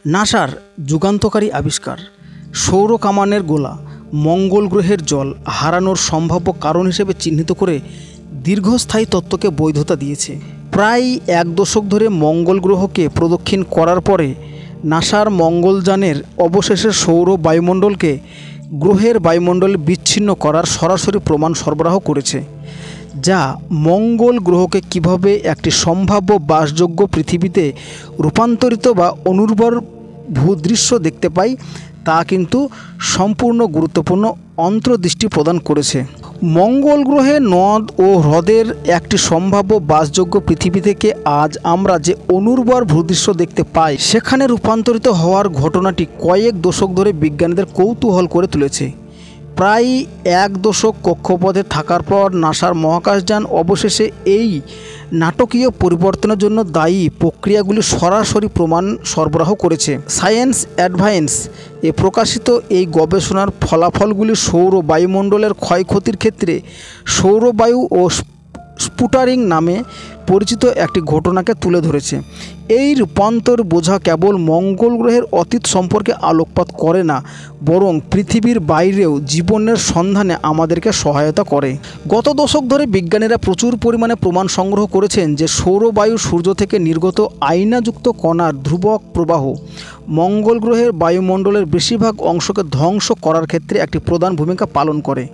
নাসার যুগান্তকারী আবিষ্কার সৌর কামানের গোলা মঙ্গল গ্রহের জল হারানোর সম্ভাব্য কারণ হিসেবে চিহ্নিত করে দীর্ঘস্থায়ী তত্ত্বকে বৈধতা দিয়েছে। প্রায় এক দশক ধরে মঙ্গল গ্রহকে প্রদক্ষিণ করার পরে নাসার মঙ্গলযানের অবশেষে সৌর বায়ুমণ্ডলকে গ্রহের বায়ুমণ্ডলে বিচ্ছিন্ন করার সরাসরি প্রমাণ সরবরাহ করেছে, যা মঙ্গল গ্রহকে কিভাবে একটি সম্ভাব্য বাসযোগ্য পৃথিবীতে রূপান্তরিত বা অনুর্বর ভূদৃশ্য দেখতে পাই তা কিন্তু সম্পূর্ণ গুরুত্বপূর্ণ অন্তর্দৃষ্টি প্রদান করেছে। মঙ্গল গ্রহে নদ ও হ্রদের একটি সম্ভাব্য বাসযোগ্য পৃথিবী থেকে আজ আমরা যে অনুর্বর ভূদৃশ্য দেখতে পাই সেখানে রূপান্তরিত হওয়ার ঘটনাটি কয়েক দশক ধরে বিজ্ঞানীদের কৌতূহল করে তুলেছে। প্রায় এক দশক কক্ষপথে থাকার পর নাসার মহাকাশযান অবশেষে এই নাটকীয় পরিবর্তনের জন্য দায়ী প্রক্রিয়াগুলি সরাসরি প্রমাণ সরবরাহ করেছে। সায়েন্স অ্যাডভান্স এ প্রকাশিত এই গবেষণার ফলাফলগুলি সৌর বায়ুমণ্ডলের ক্ষয়ক্ষতির ক্ষেত্রে সৌরবায়ু ও স্পুটারিং নামে পরিচিত একটি ঘটনাকে তুলে ধরেছে। এই রূপান্তর বোঝা কেবল মঙ্গল গ্রহের অতীত সম্পর্কে আলোকপাত করে না, বরং পৃথিবীর বাইরেও জীবনের সন্ধানে আমাদেরকে সহায়তা করে। গত দশক ধরে বিজ্ঞানীরা প্রচুর পরিমাণে প্রমাণ সংগ্রহ করেছেন যে সৌরবায়ু সূর্য থেকে নির্গত আয়নাযুক্ত কণার ধ্রুবক প্রবাহ মঙ্গল গ্রহের বায়ুমণ্ডলের বেশিরভাগ অংশকে ধ্বংস করার ক্ষেত্রে একটি প্রধান ভূমিকা পালন করে।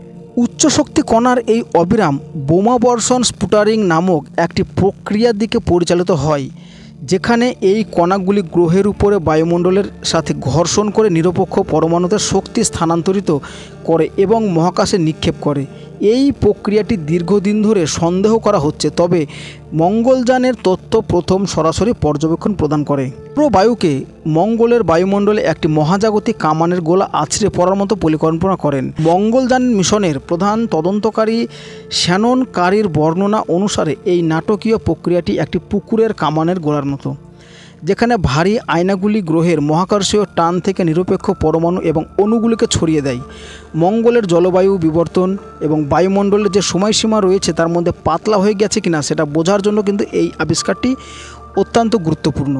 উচ্চ শক্তি কণার এই অবিরাম বোমাবর্ষণ স্পুটারিং নামক একটি প্রক্রিয়ার দিকে পরিচালিত হয়, যেখানে এই কণাগুলি গ্রহের উপরে বায়ুমণ্ডলের সাথে ঘর্ষণ করে নিরপেক্ষ পরমাণুতে শক্তি স্থানান্তরিত করে এবং মহাকাশে নিক্ষেপ করে। এই প্রক্রিয়াটি দীর্ঘদিন ধরে সন্দেহ করা হচ্ছে, তবে মঙ্গলযানের তথ্য প্রথম সরাসরি পর্যবেক্ষণ প্রদান করে। বায়ুকে মঙ্গলের বায়ুমণ্ডলে একটি মহাজাগতিক কামানের গোলা আছড়ে পড়ার মতো পরিকল্পনা করেন। মঙ্গলযান মিশনের প্রধান তদন্তকারী শ্যানন কারির বর্ণনা অনুসারে এই নাটকীয় প্রক্রিয়াটি একটি পুকুরের কামানের গোলার মতো, যেখানে ভারী আয়নাগুলি গ্রহের মহাকর্ষীয় টান থেকে নিরপেক্ষ পরমাণু এবং অণুগুলিকে ছড়িয়ে দেয়। মঙ্গলের জলবায়ু বিবর্তন এবং বায়ুমণ্ডলের যে সময়সীমা রয়েছে তার মধ্যে পাতলা হয়ে গেছে কিনা সেটা বোঝার জন্য কিন্তু এই আবিষ্কারটি অত্যন্ত গুরুত্বপূর্ণ।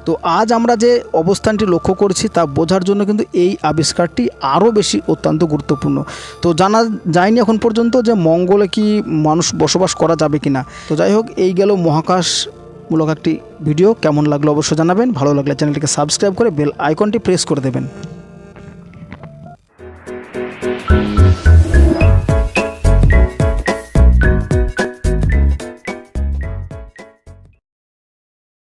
তো আজ আমরা যে অবস্থানটি লক্ষ্য করছি তা বোঝার জন্য কিন্তু এই আবিষ্কারটি আরও বেশি অত্যন্ত গুরুত্বপূর্ণ। তো জানা যায়নি এখন পর্যন্ত যে মঙ্গলে কি মানুষ বসবাস করা যাবে কিনা। তো যাই হোক, এই গেল মহাকাশমূলক একটি ভিডিও। কেমন লাগলো অবশ্যই জানাবেন। ভালো লাগলে চ্যানেলটিকে সাবস্ক্রাইব করে বেল আইকনটি প্রেস করে দেবেন।